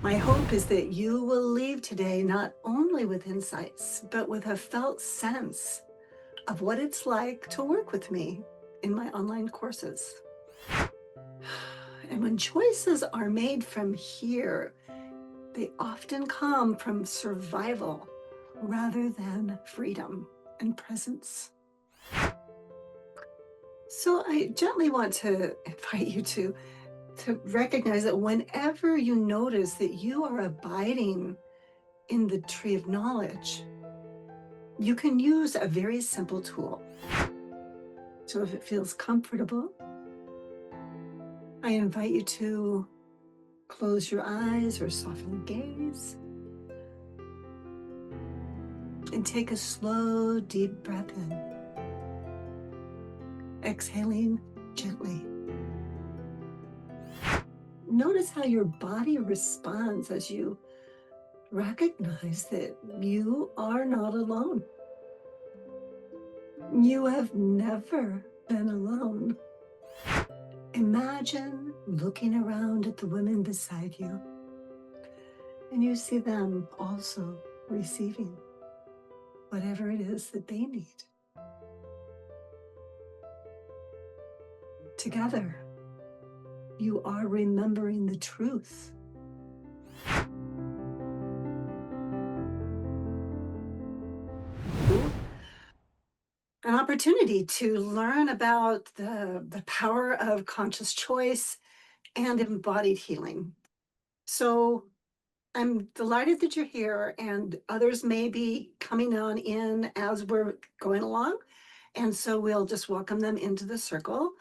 My hope is that you will leave today not only with insights, but with a felt sense of what it's like to work with me in my online courses. And when choices are made from here, they often come from survival rather than freedom and presence. So I gently want to invite you to recognize that whenever you notice that you are abiding in the tree of knowledge, you can use a very simple tool. So if it feels comfortable, I invite you to close your eyes or soften gaze and take a slow, deep breath in, exhaling gently. Notice how your body responds as you recognize that you are not alone. You have never been alone. Imagine looking around at the women beside you, and you see them also receiving whatever it is that they need. Together, you are remembering the truth. An opportunity to learn about the power of conscious choice and embodied healing. So I'm delighted that you're here, and others may be coming on in as we're going along. And so we'll just welcome them into the circle.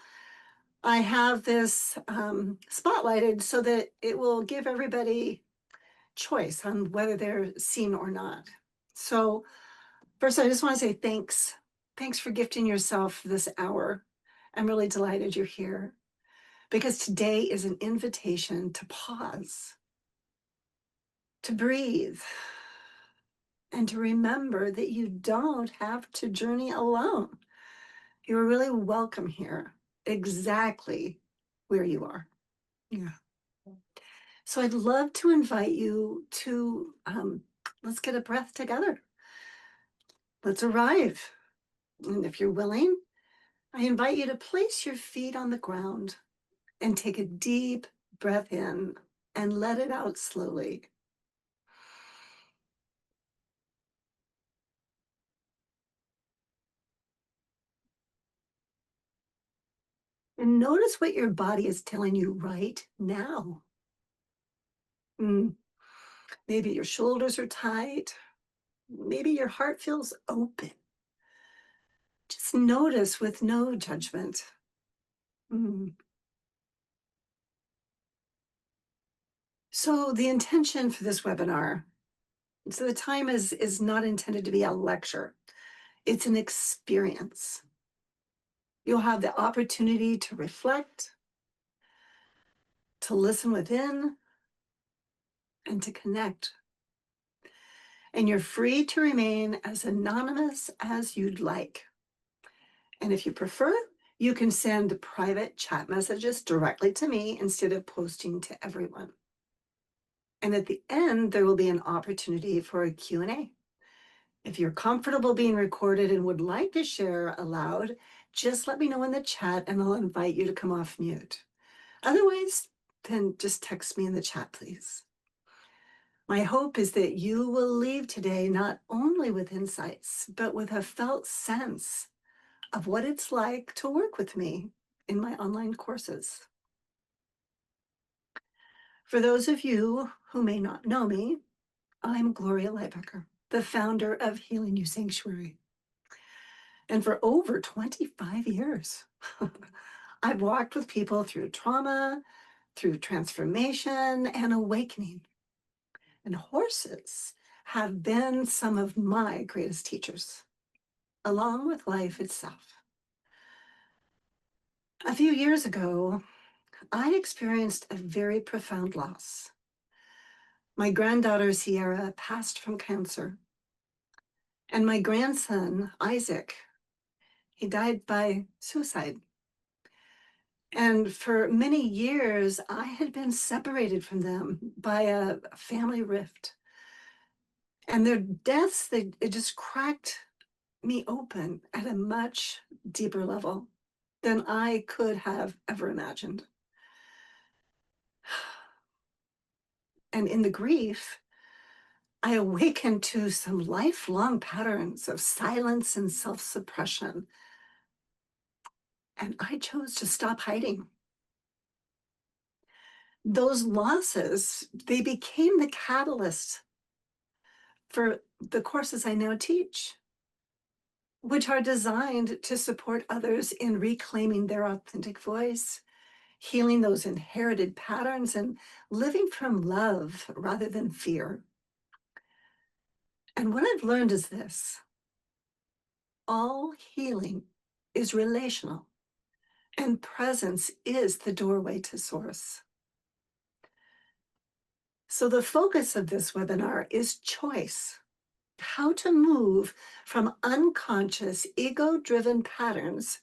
I have this spotlighted so that it will give everybody choice on whether they're seen or not. So first, I just want to say thanks. Thanks for gifting yourself this hour. I'm really delighted you're here because today is an invitation to pause, to breathe, and to remember that you don't have to journey alone. You're really welcome here, exactly where you are. Yeah. So I'd love to invite you to let's get a breath together. Let's arrive. And if you're willing, I invite you to place your feet on the ground and take a deep breath in and let it out slowly. And notice what your body is telling you right now. Mm, maybe your shoulders are tight. Maybe your heart feels open. Just notice with no judgment. Mm. So the intention for this webinar, so the time is not intended to be a lecture. It's an experience. You'll have the opportunity to reflect, to listen within, and to connect. And you're free to remain as anonymous as you'd like. And if you prefer, you can send private chat messages directly to me instead of posting to everyone. And at the end, there will be an opportunity for a Q&A. If you're comfortable being recorded and would like to share aloud, just let me know in the chat and I'll invite you to come off mute. Otherwise, then just text me in the chat, please. My hope is that you will leave today not only with insights, but with a felt sense of what it's like to work with me in my online courses. For those of you who may not know me, I'm Gloria Leibecker, the founder of Healing You Sanctuary. And for over 25 years, I've walked with people through trauma, through transformation and awakening. And horses have been some of my greatest teachers, along with life itself. A few years ago, I experienced a very profound loss. My granddaughter, Sierra, passed from cancer. And my grandson, Isaac, he died by suicide. And for many years, I had been separated from them by a family rift. And their deaths, it just cracked me open at a much deeper level than I could have ever imagined. And in the grief, I awakened to some lifelong patterns of silence and self suppression. And I chose to stop hiding. Those losses, they became the catalyst for the courses I now teach, which are designed to support others in reclaiming their authentic voice, healing those inherited patterns, and living from love rather than fear. And what I've learned is this: all healing is relational, and presence is the doorway to source. So, the focus of this webinar is choice: how to move from unconscious, ego driven patterns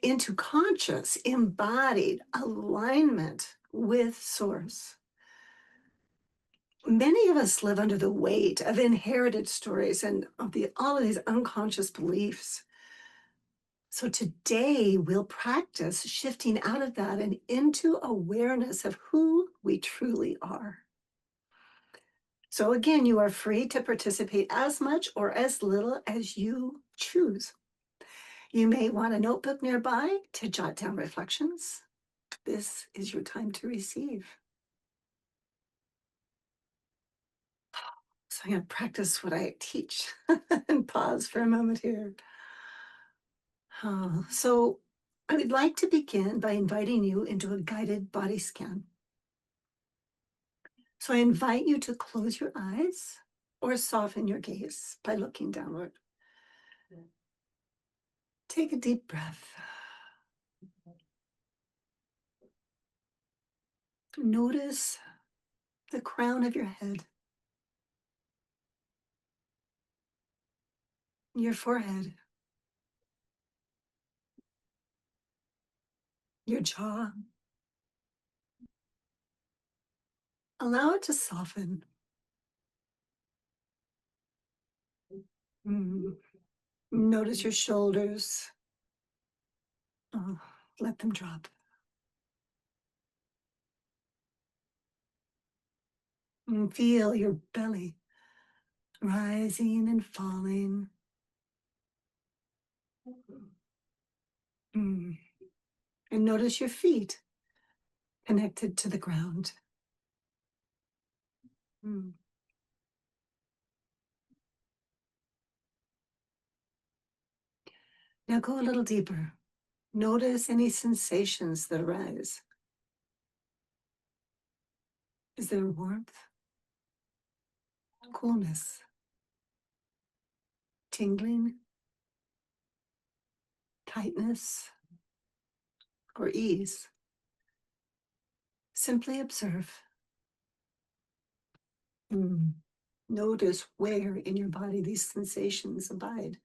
into conscious, embodied alignment with source. Many of us live under the weight of inherited stories and of all of these unconscious beliefs. So today we'll practice shifting out of that and into awareness of who we truly are. So again, you are free to participate as much or as little as you choose. You may want a notebook nearby to jot down reflections. This is your time to receive. So I'm going to practice what I teach and pause for a moment here. So I would like to begin by inviting you into a guided body scan. So I invite you to close your eyes or soften your gaze by looking downward. Take a deep breath. Notice the crown of your head, your forehead, your jaw. Allow it to soften. Mm. Notice your shoulders. Oh, let them drop. And feel your belly rising and falling. Mm. And notice your feet connected to the ground. Mm. Now go a little deeper. Notice any sensations that arise. Is there warmth, coolness, tingling, tightness, or ease? Simply observe. Mm. Notice where in your body these sensations abide.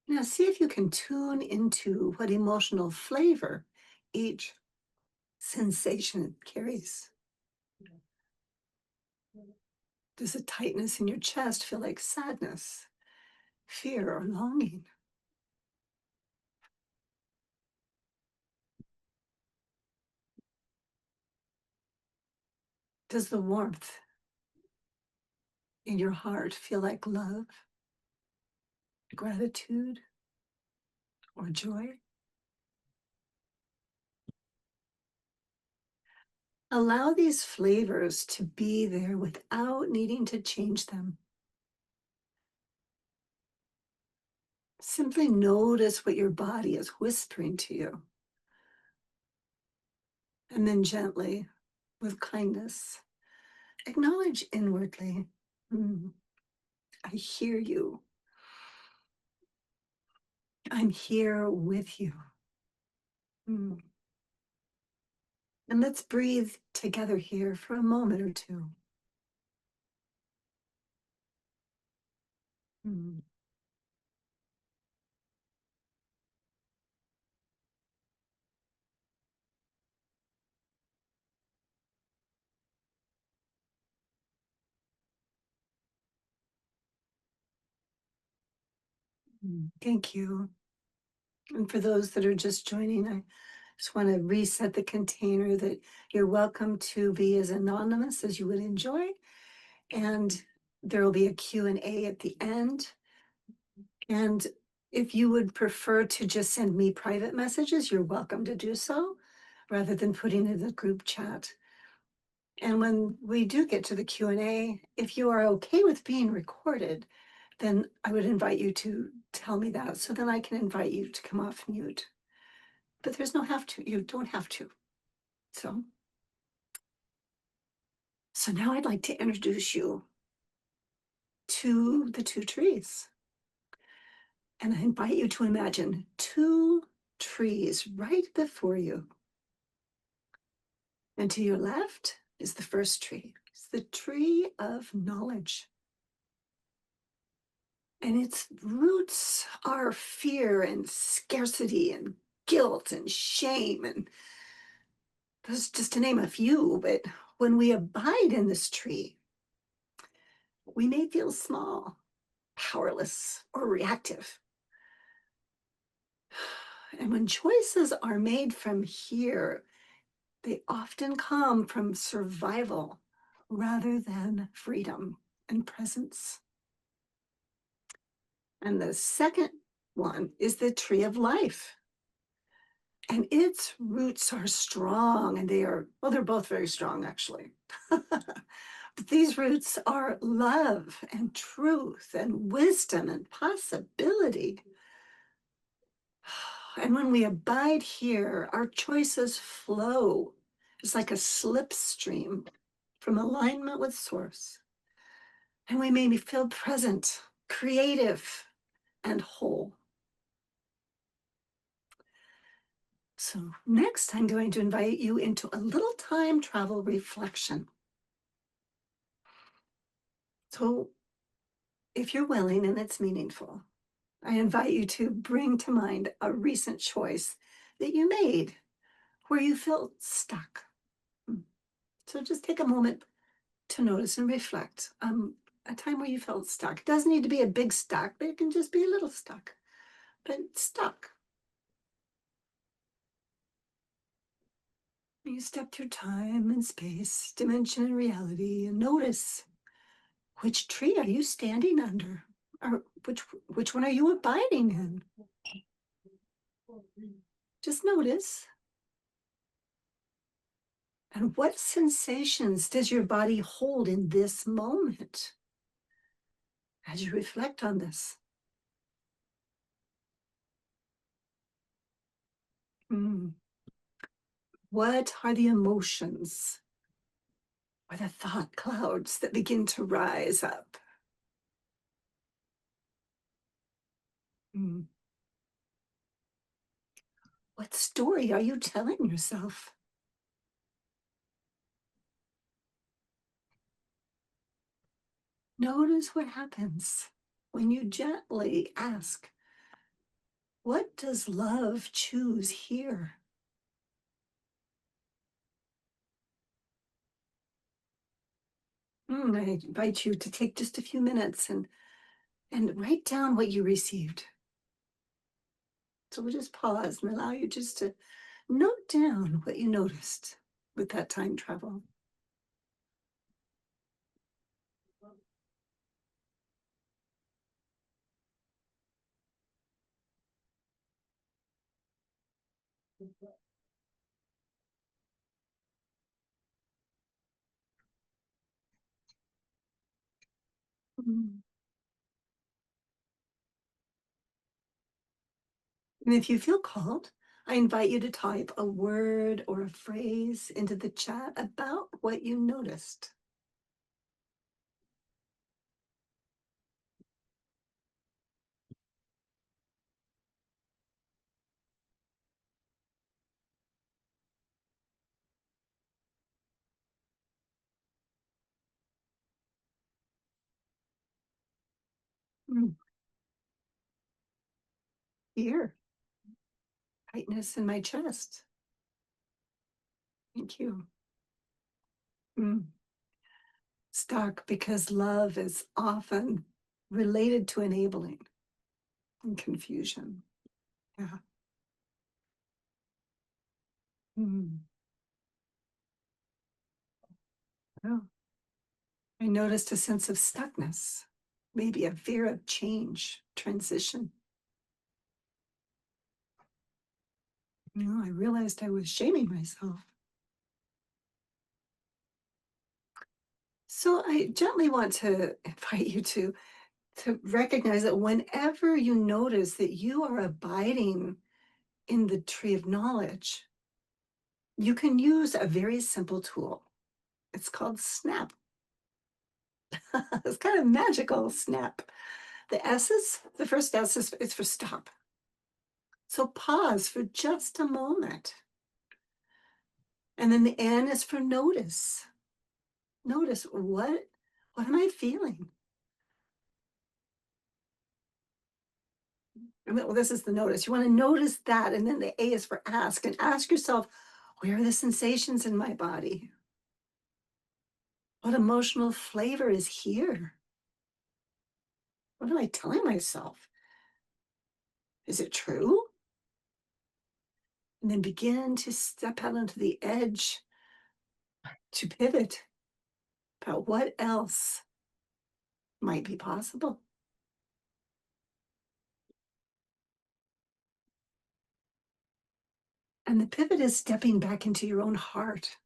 Now see if you can tune into what emotional flavor each sensation carries. Does a tightness in your chest feel like sadness, fear, or longing? Does the warmth in your heart feel like love, gratitude, or joy? Allow these flavors to be there without needing to change them. Simply notice what your body is whispering to you. And then gently, with kindness, acknowledge inwardly, I hear you. I'm here with you. Mm. And let's breathe together here for a moment or two. Mm. Thank you. And for those that are just joining, I just want to reset the container that you're welcome to be as anonymous as you would enjoy. And there will be a Q&A at the end. And if you would prefer to just send me private messages, you're welcome to do so rather than putting in the group chat. And when we do get to the Q&A, if you are okay with being recorded, then I would invite you to tell me that so then I can invite you to come off mute. But there's no have to, you don't have to. So now I'd like to introduce you to the two trees. And I invite you to imagine two trees right before you. And to your left is the first tree. It's the tree of knowledge. And its roots are fear and scarcity and guilt and shame. And those just to name a few. But when we abide in this tree, we may feel small, powerless, or reactive. And when choices are made from here, they often come from survival rather than freedom and presence. And the second one is the tree of life. And its roots are strong, and well, they're both very strong, actually. But these roots are love and truth and wisdom and possibility. And when we abide here, our choices flow. It's like a slipstream from alignment with source. And we may feel present, creative, and whole. So next, I'm going to invite you into a little time travel reflection. So if you're willing and it's meaningful, I invite you to bring to mind a recent choice that you made where you felt stuck. So just take a moment to notice and reflect. A time where you felt stuck. It doesn't need to be a big stuck, but it can just be a little stuck, but stuck. You step through time and space, dimension and reality, and notice which tree are you standing under, or which one are you abiding in? Just notice. And what sensations does your body hold in this moment as you reflect on this? What are the emotions or the thought clouds that begin to rise up? What story are you telling yourself? Notice what happens when you gently ask, what does love choose here? I invite you to take just a few minutes and write down what you received. So we'll just pause and allow you just to note down what you noticed with that time travel. Mm. And if you feel called, I invite you to type a word or a phrase into the chat about what you noticed. Mm. Here, tightness in my chest. Thank you. Stuck because love is often related to enabling. and confusion. Yeah. Mm. Oh. I noticed a sense of stuckness, maybe a fear of change, transition. I realized I was shaming myself. So I gently want to invite you to recognize that whenever you notice that you are abiding in the tree of knowledge, you can use a very simple tool. It's called snap. It's kind of magical, snap. The first S is for stop. So pause for just a moment. And then the N is for notice. Notice what am I feeling? Well, this is the notice. You want to notice that. And then the A is for ask. And ask yourself, where are the sensations in my body? What emotional flavor is here? What am I telling myself? Is it true? And then begin to step out onto the edge to pivot about what else might be possible. And the pivot is stepping back into your own heart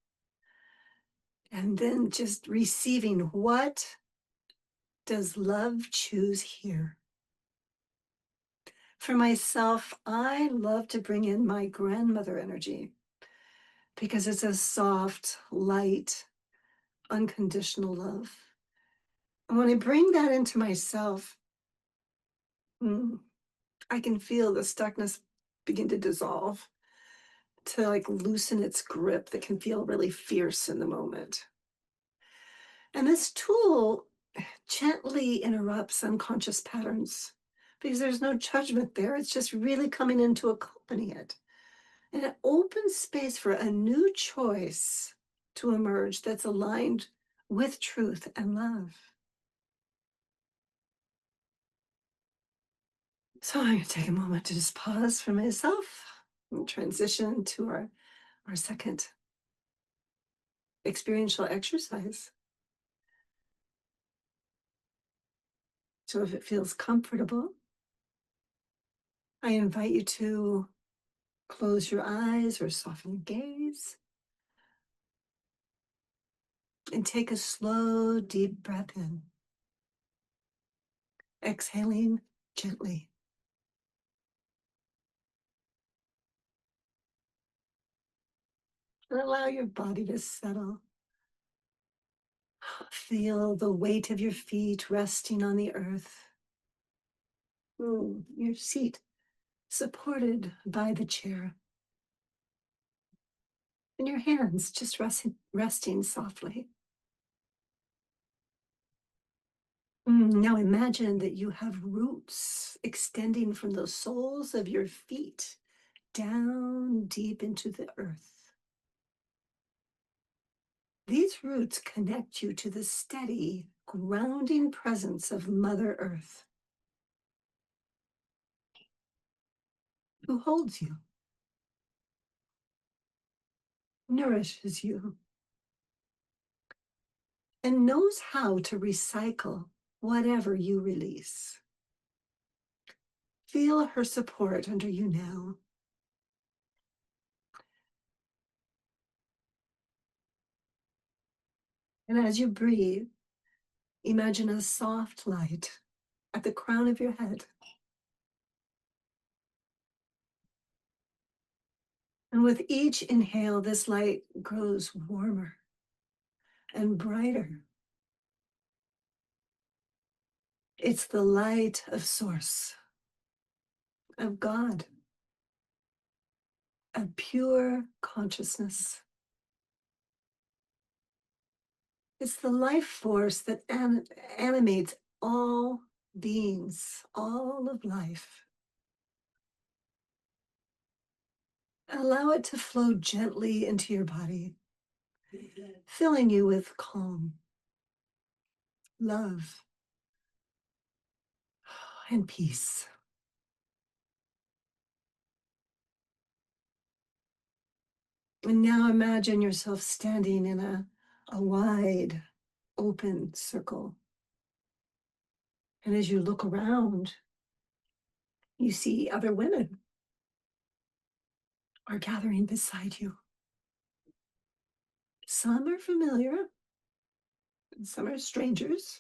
and then just receiving, what does love choose here? For myself, I love to bring in my grandmother energy because it's a soft, light, unconditional love. And when I bring that into myself, mm, I can feel the stuckness begin to dissolve, to like loosen its grip that can feel really fierce in the moment. And this tool gently interrupts unconscious patterns because there's no judgment there. It's just really coming in to accompany it. And it opens space for a new choice to emerge that's aligned with truth and love. So I'm going to take a moment to just pause for myself and transition to our second experiential exercise. So if it feels comfortable, I invite you to close your eyes or soften your gaze and take a slow, deep breath in, exhaling gently. And allow your body to settle. Feel the weight of your feet resting on the earth. Your seat supported by the chair. And your hands just resting softly. Now imagine that you have roots extending from the soles of your feet down deep into the earth. These roots connect you to the steady, grounding presence of Mother Earth, who holds you, nourishes you, and knows how to recycle whatever you release. Feel her support under you now. And as you breathe, imagine a soft light at the crown of your head. And with each inhale, this light grows warmer and brighter. It's the light of Source, of God, of pure consciousness. It's the life force that animates all beings, all of life. Allow it to flow gently into your body, filling you with calm, love, and peace. And now imagine yourself standing in a wide, open circle. And as you look around, you see other women are gathering beside you. Some are familiar, and some are strangers.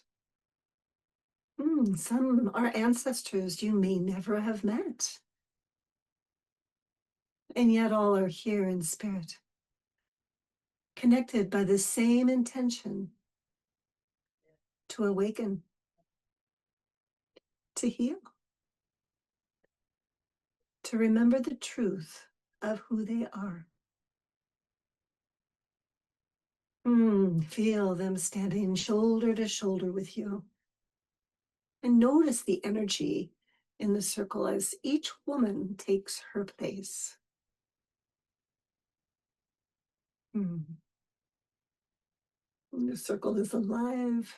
Some are ancestors you may never have met. And yet all are here in spirit, connected by the same intention to awaken, to heal, to remember the truth of who they are. Feel them standing shoulder to shoulder with you. And notice the energy in the circle as each woman takes her place. The circle is alive.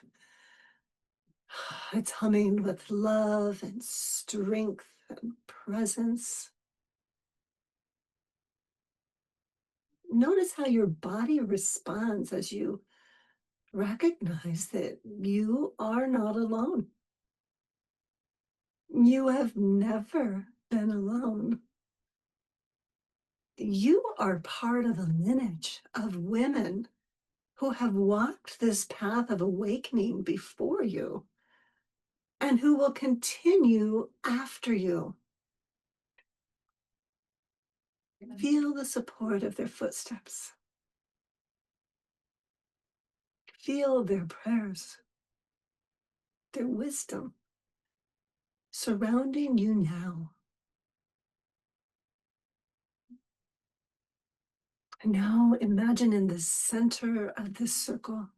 It's humming with love and strength and presence. Notice how your body responds as you recognize that you are not alone. You have never been alone. You are part of a lineage of women who have walked this path of awakening before you and who will continue after you. Feel the support of their footsteps. Feel their prayers, their wisdom surrounding you now. And now imagine in the center of this circle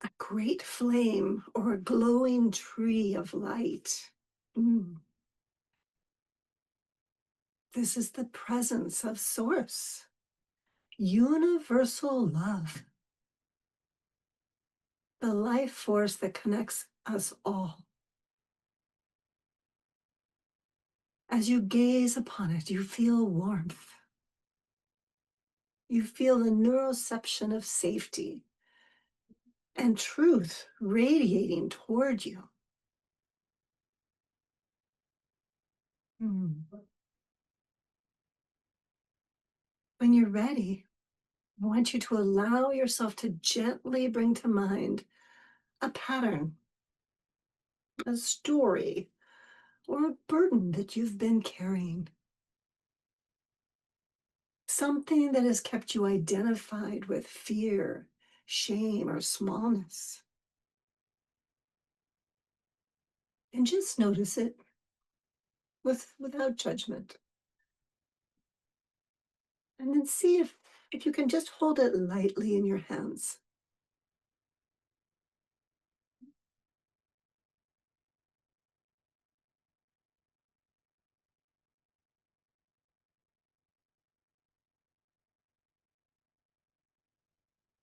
a great flame or a glowing tree of light. This is the presence of Source, universal love, the life force that connects us all. As you gaze upon it, you feel warmth. You feel the neuroception of safety and truth radiating toward you. When you're ready, I want you to allow yourself to gently bring to mind a pattern, a story, or a burden that you've been carrying. Something that has kept you identified with fear, shame, or smallness. And just notice it without judgment. And then see if you can just hold it lightly in your hands.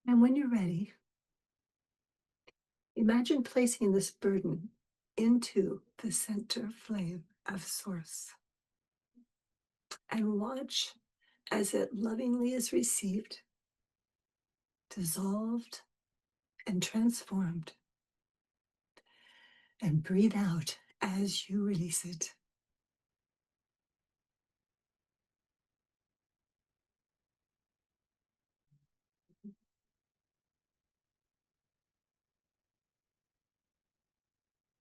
And when you're ready, imagine placing this burden into the center flame of Source. And watch as it lovingly is received, dissolved, and transformed. And breathe out as you release it.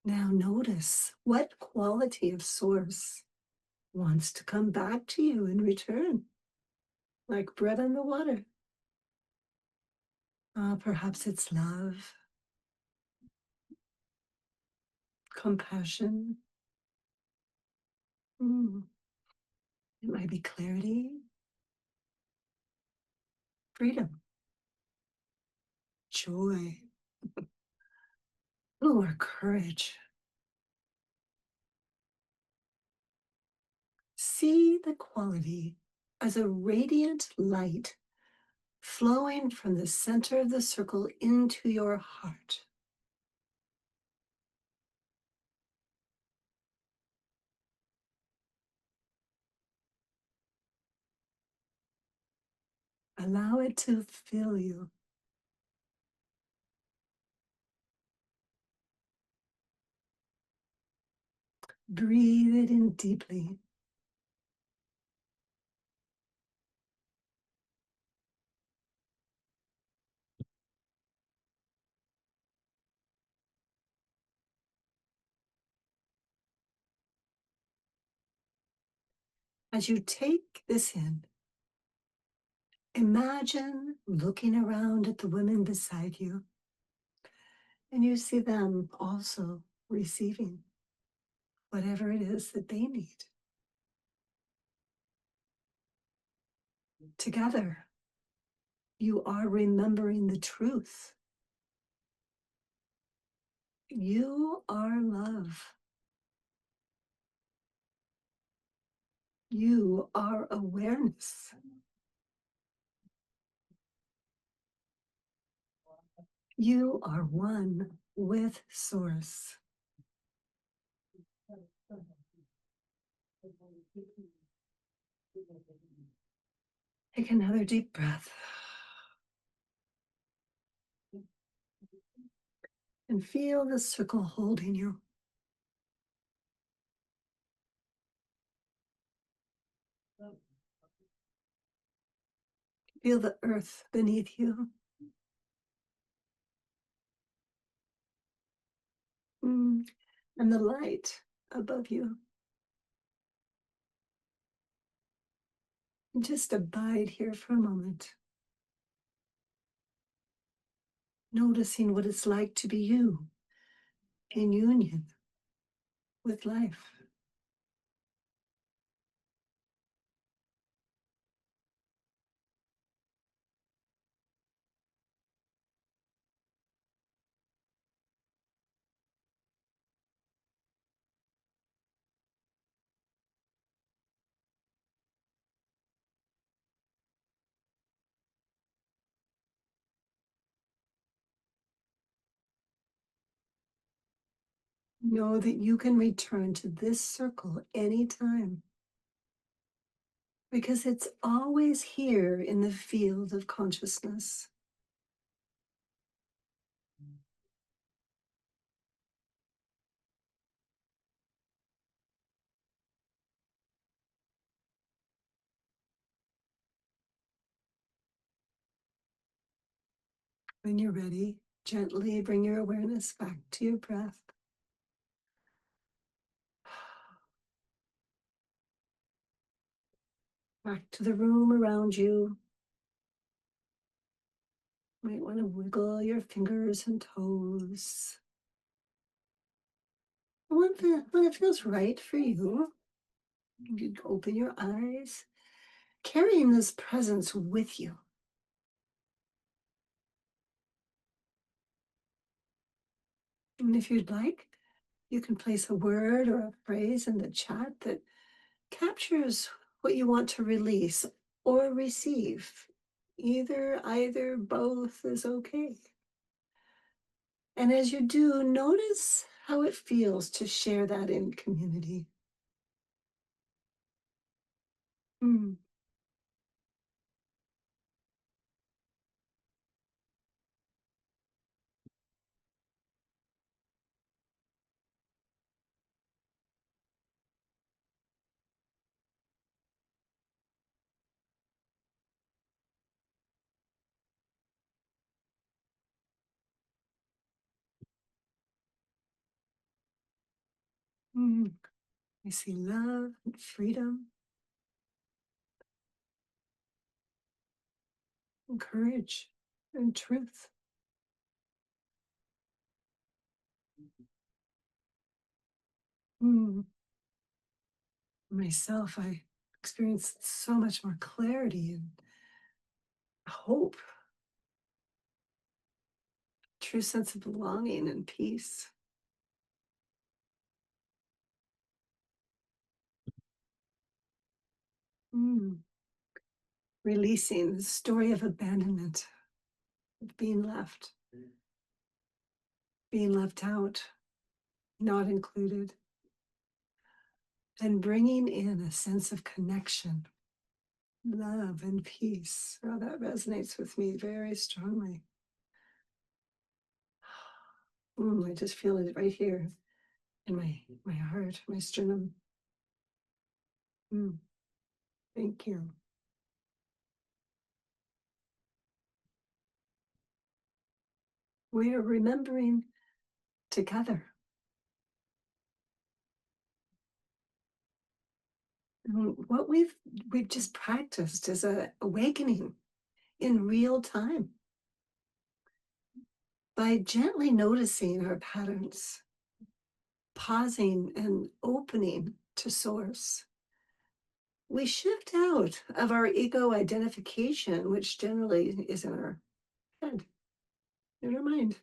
Now notice what quality of Source wants to come back to you in return, like bread on the water. Perhaps it's love, compassion. It might be clarity, freedom, joy, or courage. See the quality as a radiant light flowing from the center of the circle into your heart. Allow it to fill you. Breathe it in deeply. As you take this in, imagine looking around at the women beside you, and you see them also receiving whatever it is that they need. Together, you are remembering the truth. You are love. You are awareness. You are one with Source. Take another deep breath and feel the circle holding you. Feel the earth beneath you. And the light above you. And just abide here for a moment, noticing what it's like to be you in union with life. Know that you can return to this circle anytime because it's always here in the field of consciousness. When you're ready, gently bring your awareness back to your breath. Back to the room around you. You might want to wiggle your fingers and toes. When it feels right for you, you can open your eyes, carrying this presence with you. And if you'd like, you can place a word or a phrase in the chat that captures what you want to release or receive. Either, both is okay. And as you do, notice how it feels to share that in community. Mm. Mm. I see love and freedom and courage and truth. Mm. Myself, I experienced so much more clarity and hope, true sense of belonging and peace. Mm. Releasing the story of abandonment, of being left out, not included, and bringing in a sense of connection love and peace. Oh, that resonates with me very strongly. I just feel it right here in my heart, my sternum. Mm, thank you. We are remembering together. What we've just practiced is a awakening in real time by gently noticing our patterns, pausing and opening to source. We shift out of our ego identification, which generally is in our head, in our mind,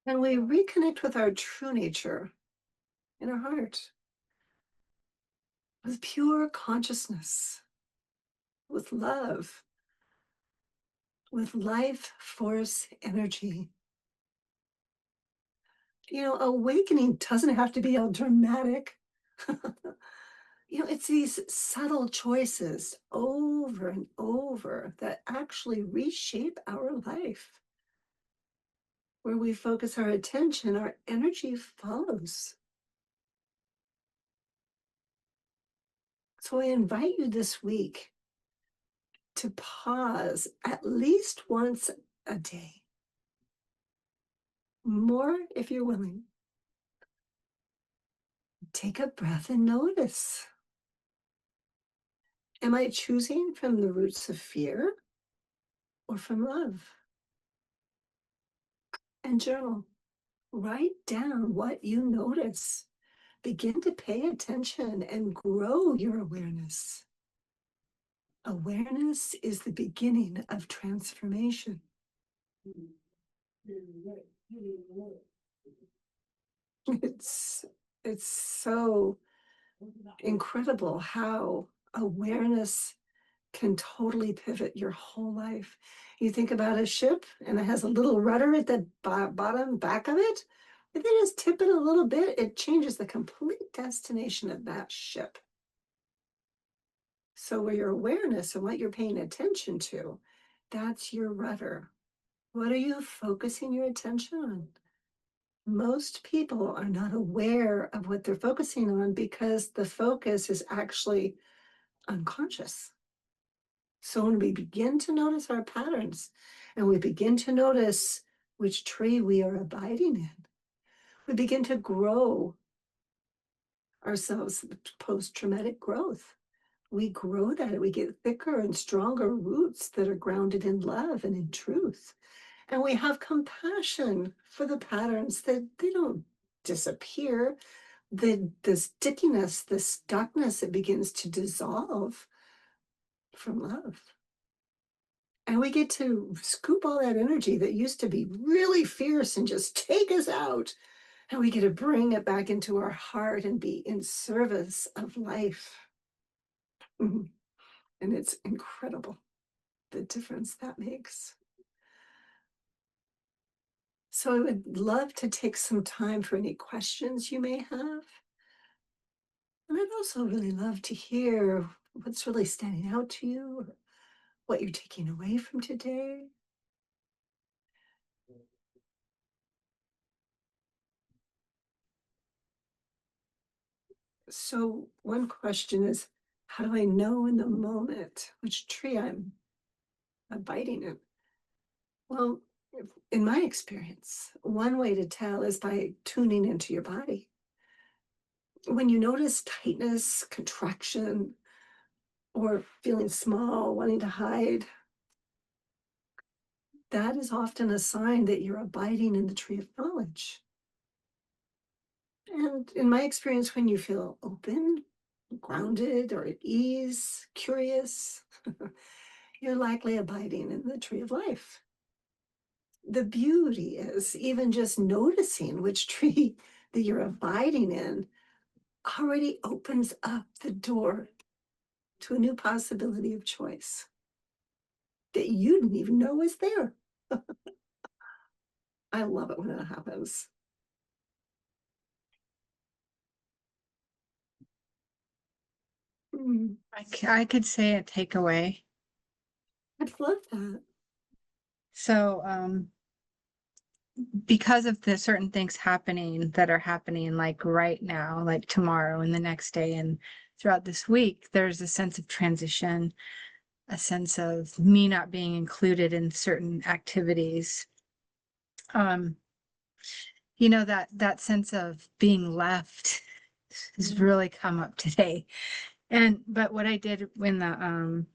and we reconnect with our true nature in our heart, with pure consciousness, with love, with life force energy. Awakening doesn't have to be all dramatic. It's these subtle choices over and over that actually reshape our life. Where we focus our attention, our energy follows. So I invite you this week to pause at least once a day, more if you're willing. Take a breath and notice. Am I choosing from the roots of fear or from love? And journal. Write down what you notice. Begin to pay attention and grow your awareness. Awareness is the beginning of transformation. It's it's so incredible how awareness can totally pivot your whole life. You think about a ship and it has a little rudder at the bottom back of it. If they just tip it a little bit, it changes the complete destination of that ship. So where your awareness and what you're paying attention to, that's your rudder. What are you focusing your attention on? Most people are not aware of what they're focusing on because the focus is actually unconscious. So when we begin to notice our patterns and we begin to notice which tree we are abiding in, we begin to grow ourselves post-traumatic growth. We grow that, we get thicker and stronger roots that are grounded in love and in truth. And we have compassion for the patterns that they don't disappear. The stickiness, the stuckness, it begins to dissolve from love. And we get to scoop all that energy that used to be really fierce and just take us out. And we get to bring it back into our heart and be in service of life. Mhm. And it's incredible the difference that makes. So I would love to take some time for any questions you may have. And I'd also really love to hear what's really standing out to you, or what you're taking away from today. So one question is, how do I know in the moment which tree I'm abiding in? Well, in my experience, one way to tell is by tuning into your body. When you notice tightness, contraction, or feeling small, wanting to hide, that is often a sign that you're abiding in the tree of knowledge. And in my experience, when you feel open, grounded, or at ease, curious, you're likely abiding in the tree of life. The beauty is even just noticing which tree that you're abiding in already opens up the door to a new possibility of choice that you didn't even know was there. I love it when that happens. Mm, I could say a takeaway. I'd love that. So, because of the certain things happening that are happening like right now, like tomorrow and the next day and throughout this week, there's a sense of transition, a sense of me not being included in certain activities. Um, that sense of being left has Mm. really come up today. But what I did in the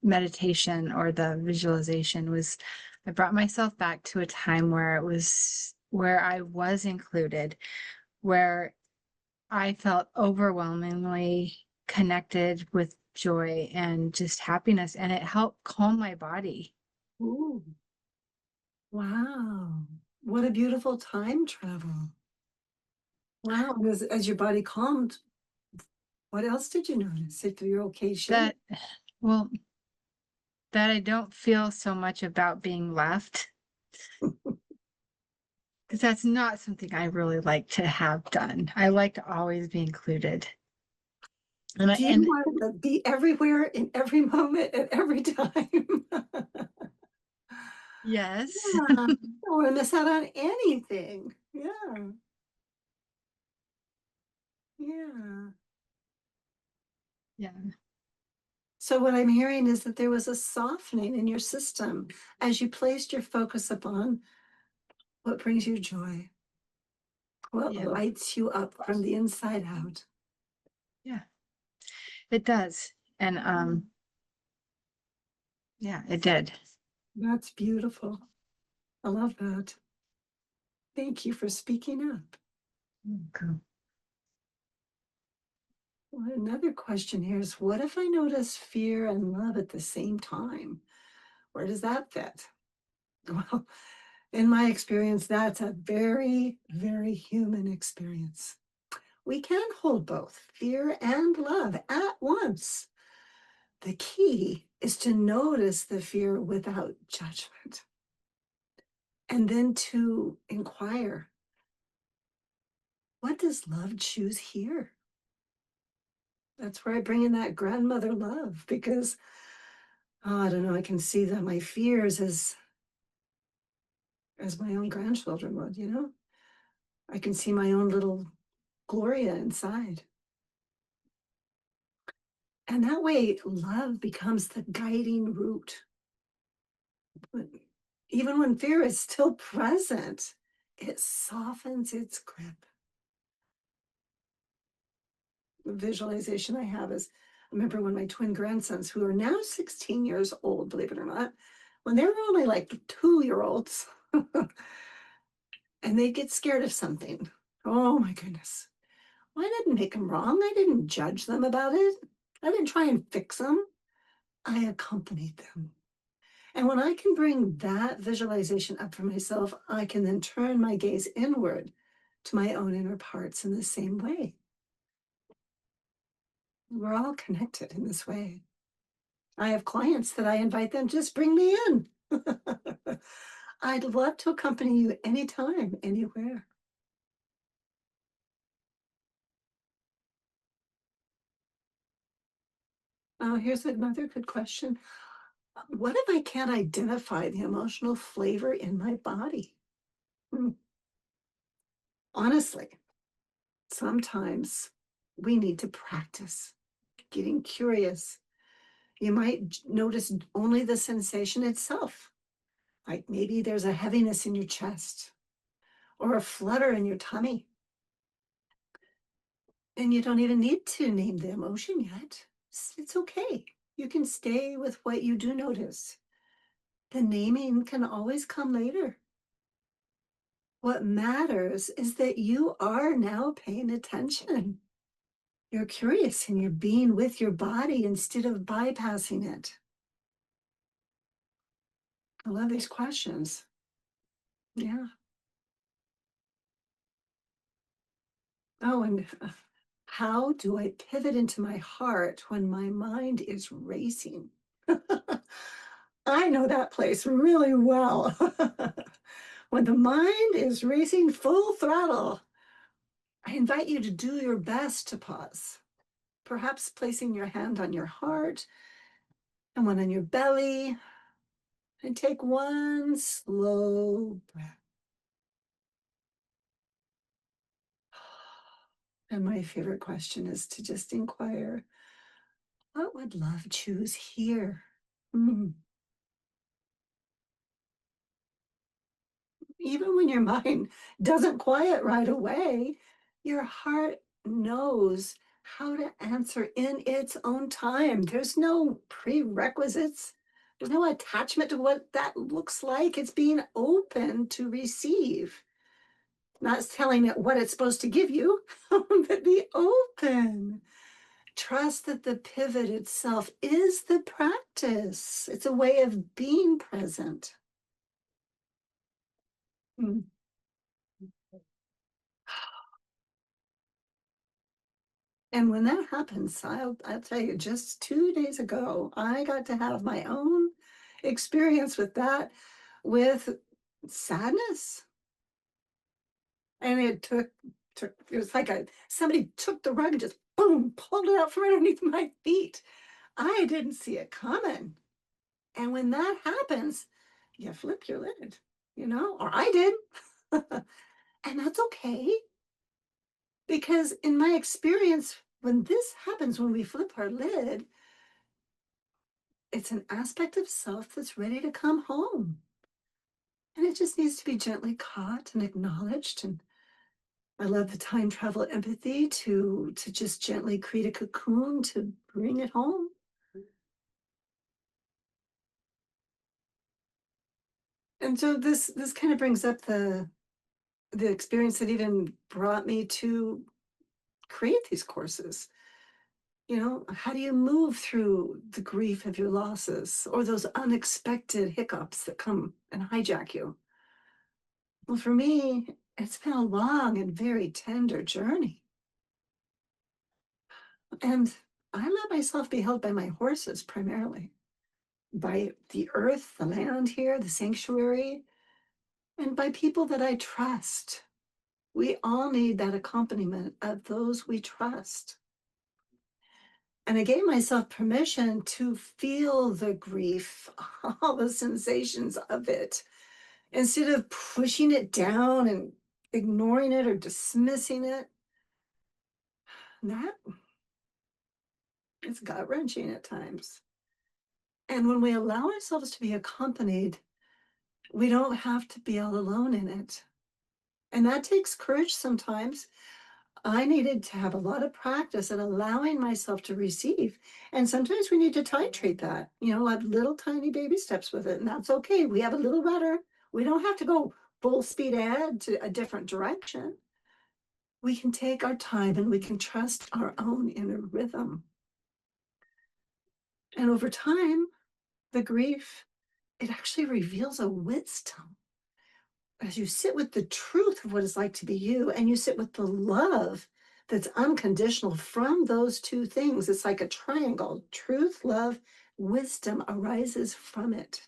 meditation or the visualization was I brought myself back to a time where I was included, where I felt overwhelmingly connected with joy and just happiness, and it helped calm my body. Ooh, wow. What a beautiful time travel. Wow. And as your body calmed, what else did you notice? If you're okay shape? That well, that I don't feel so much about being left, because that's not something I really like to have done. I like to always be included. And Do you and want to be everywhere in every moment at every time? yes. Yeah. I don't want to miss out on anything. Yeah. Yeah. Yeah. So what I'm hearing is that there was a softening in your system as you placed your focus upon what brings you joy, what Yeah. lights you up from the inside out. Yeah. It does. And yeah, it did. That's beautiful. I love that. Thank you for speaking up. Cool. Well, another question here is what if I notice fear and love at the same time? Where does that fit? Well, in my experience, that's a very, very human experience. We can hold both fear and love at once. The key is to notice the fear without judgment and then to inquire, what does love choose here? That's where I bring in that grandmother love because, oh, I don't know, I can see that my fears as my own grandchildren would, you know? I can see my own little Gloria inside. And that way, love becomes the guiding route. But even when fear is still present, it softens its grip. The visualization I have is I remember when my twin grandsons, who are now 16 years old, believe it or not, when they were only like 2 year olds, and they get scared of something. Oh my goodness. Well, I didn't make them wrong. I didn't judge them about it. I didn't try and fix them. I accompanied them. And when I can bring that visualization up for myself, I can then turn my gaze inward to my own inner parts in the same way. We're all connected in this way. I have clients that I invite them, just bring me in. I'd love to accompany you anytime, anywhere. Here's another good question. What if I can't identify the emotional flavor in my body? Hmm. Honestly, sometimes we need to practice getting curious. You might notice only the sensation itself. Like maybe there's a heaviness in your chest or a flutter in your tummy. And you don't even need to name the emotion yet. It's okay. You can stay with what you do notice. The naming can always come later. What matters is that you are now paying attention. You're curious and you're being with your body instead of bypassing it. I love these questions. Yeah. Oh, and how do I pivot into my heart when my mind is racing? I know that place really well. When the mind is racing full throttle, I invite you to do your best to pause. perhaps placing your hand on your heart and one on your belly, and take one slow breath. And my favorite question is to just inquire, what would love choose here? Mm. Even when your mind doesn't quiet right away, your heart knows how to answer in its own time. There's no prerequisites, there's no attachment to what that looks like. It's being open to receive, not telling it what it's supposed to give you, but be open. Trust that the pivot itself is the practice. It's a way of being present. Mm. And when that happens, I'll tell you, just 2 days ago, I got to have my own experience with that, with sadness. And it took it was like somebody took the rug and just boom, pulled it out from underneath my feet. I didn't see it coming. And when that happens, you flip your lid, or I did. And that's okay, because in my experience, when this happens, when we flip our lid, it's an aspect of self that's ready to come home. And it just needs to be gently caught and acknowledged. And I love the time travel empathy to just gently create a cocoon to bring it home. And so this kind of brings up the experience that even brought me to create these courses. How do you move through the grief of your losses or those unexpected hiccups that come and hijack you? Well, for me, it's been a long and very tender journey. And I let myself be held by my horses primarily, by the earth, the land here, the sanctuary, and by people that I trust. We all need that accompaniment of those we trust. And I gave myself permission to feel the grief, all the sensations of it, instead of pushing it down and ignoring it or dismissing it. That is gut wrenching at times. And when we allow ourselves to be accompanied, we don't have to be all alone in it. And that takes courage sometimes. I needed to have a lot of practice at allowing myself to receive. And sometimes we need to titrate that, have little tiny baby steps with it. And that's okay. We have a little rudder. We don't have to go full speed ahead to a different direction. We can take our time and we can trust our own inner rhythm. And over time, the grief, it actually reveals a wisdom as you sit with the truth of what it's like to be you, and you sit with the love that's unconditional from those two things. It's like a triangle. Truth, love, wisdom arises from it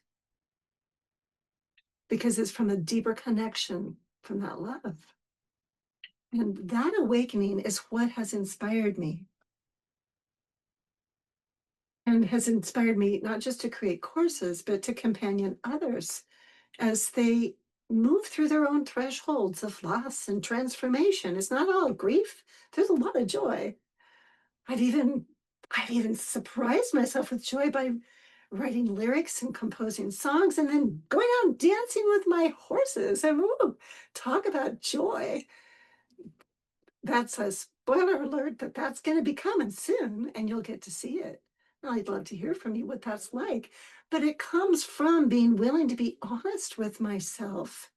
because it's from a deeper connection from that love. And that awakening is what has inspired me, and has inspired me not just to create courses, but to companion others as they move through their own thresholds of loss and transformation. It's not all grief. There's a lot of joy. I've even I've even surprised myself with joy by writing lyrics and composing songs and then going out dancing with my horses. And ooh, talk about joy. That's a spoiler alert that that's going to be coming soon, and you'll get to see it. And I'd love to hear from you what that's like. But it comes from being willing to be honest with myself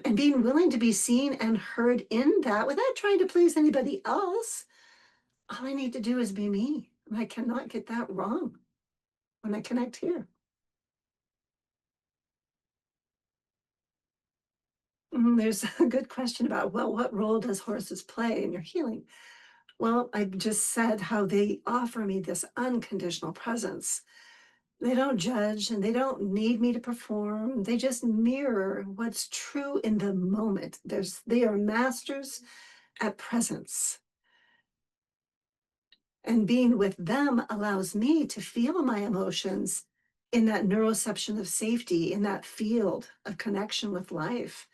and being willing to be seen and heard in that without trying to please anybody else. All I need to do is be me. And I cannot get that wrong when I connect here. There's a good question about, well, what role does horses play in your healing? Well, I just said how they offer me this unconditional presence. They don't judge and they don't need me to perform. They just mirror what's true in the moment. They are masters at presence. And being with them allows me to feel my emotions in that neuroception of safety, in that field of connection with life,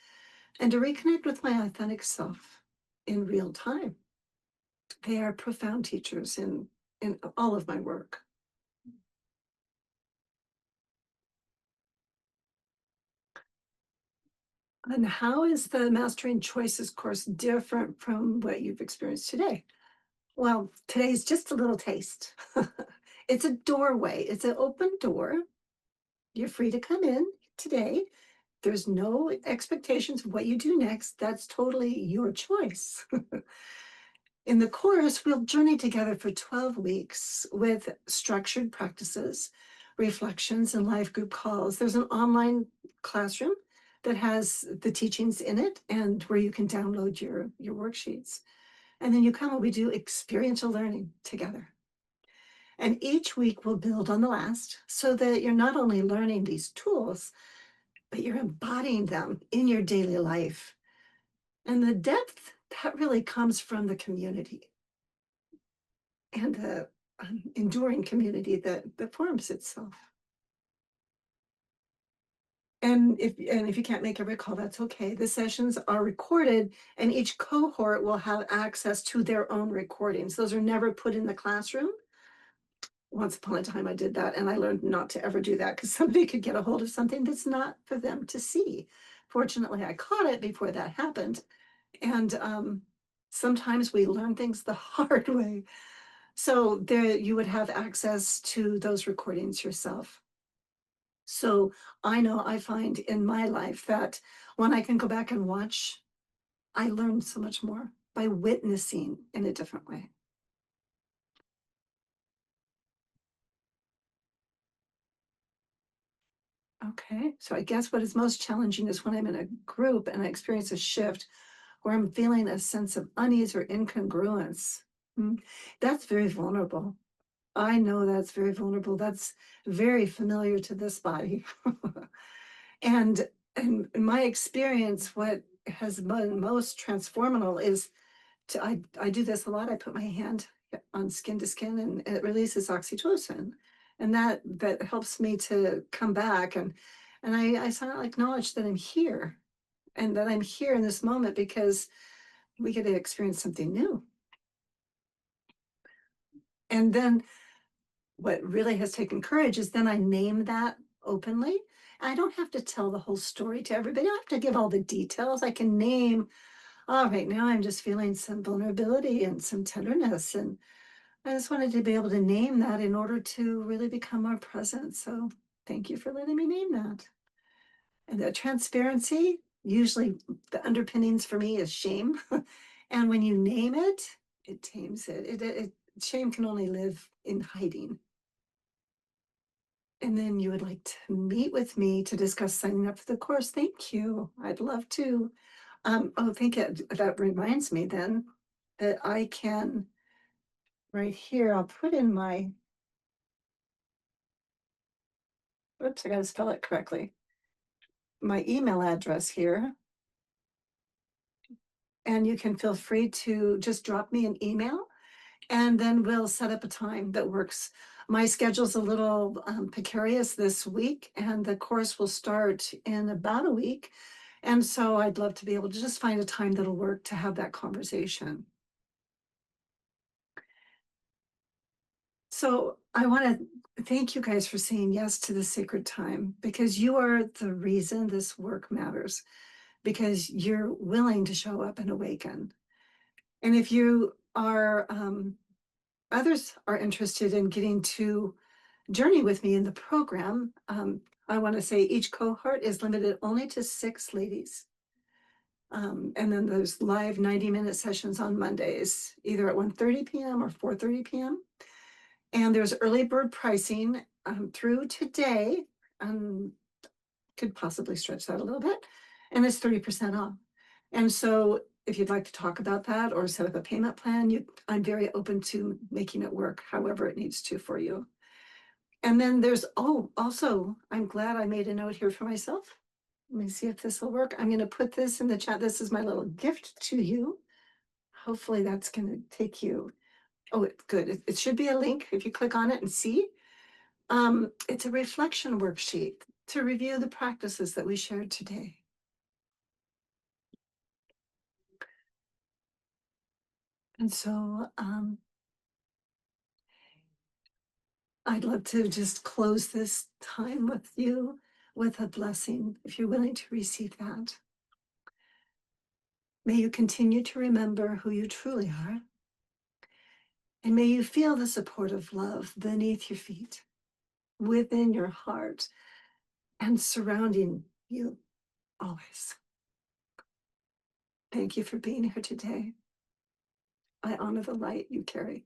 and to reconnect with my authentic self in real time. They are profound teachers in all of my work. And how is the Mastering Choices course different from what you've experienced today? Well, today's just a little taste. It's a doorway, it's an open door. You're free to come in today. There's no expectations of what you do next. That's totally your choice. In the course, we'll journey together for 12 weeks with structured practices, reflections, and live group calls. There's an online classroom that has the teachings in it and where you can download your worksheets. And then you come and we do experiential learning together. And each week will build on the last so that you're not only learning these tools, but you're embodying them in your daily life. And the depth that really comes from the community and the enduring community that forms itself. And if you can't make every call, that's okay. The sessions are recorded, and each cohort will have access to their own recordings. Those are never put in the classroom. Once upon a time, I did that, and I learned not to ever do that because somebody could get a hold of something that's not for them to see. Fortunately, I caught it before that happened, and sometimes we learn things the hard way. So there, you would have access to those recordings yourself. So I know I find in my life that when I can go back and watch, I learn so much more by witnessing in a different way. Okay, so I guess what is most challenging is when I'm in a group and I experience a shift where I'm feeling a sense of unease or incongruence. Mm, That's very vulnerable. I know that's very vulnerable. That's very familiar to this body. And in my experience, what has been most transformational is I do this a lot. I put my hand on skin to skin and it releases oxytocin. And that helps me to come back and I somehow acknowledge that I'm here and that I'm here in this moment because we get to experience something new. And then what really has taken courage is then I name that openly. I don't have to tell the whole story to everybody. I don't have to give all the details. I can name, oh, right now I'm just feeling some vulnerability and some tenderness. And I just wanted to be able to name that in order to really become more present. So thank you for letting me name that. And the transparency, usually the underpinnings for me is shame. And when you name it, it tames it. Shame can only live in hiding. And then you would like to meet with me to discuss signing up for the course. Thank you. I'd love to. Oh, thank you. That reminds me then that I can, right here, I'll put in my, oops, I got to spell it correctly. My email address here. And you can feel free to just drop me an email and then we'll set up a time that works. My schedule's a little precarious this week, and the course will start in about a week. And so I'd love to be able to just find a time that'll work to have that conversation. So I want to thank you guys for saying yes to the sacred time because you are the reason this work matters, because you're willing to show up and awaken. And if you are, others are interested in getting to journey with me in the program, I want to say each cohort is limited only to 6 ladies. And then there's live 90-minute sessions on Mondays, either at 1:30 p.m. or 4:30 p.m. And there's early bird pricing through today. Could possibly stretch that a little bit. And it's 30% off. And so if you'd like to talk about that or set up a payment plan, I'm very open to making it work however it needs to for you. And then there's, oh, also, I'm glad I made a note here for myself. Let me see if this will work. I'm going to put this in the chat. This is my little gift to you. Hopefully that's going to take you. Oh, it's good. It should be a link if you click on it and see. It's a reflection worksheet to review the practices that we shared today. And so I'd love to just close this time with you with a blessing, if you're willing to receive that. May you continue to remember who you truly are, and may you feel the support of love beneath your feet, within your heart, and surrounding you always. Thank you for being here today. I honor the light you carry.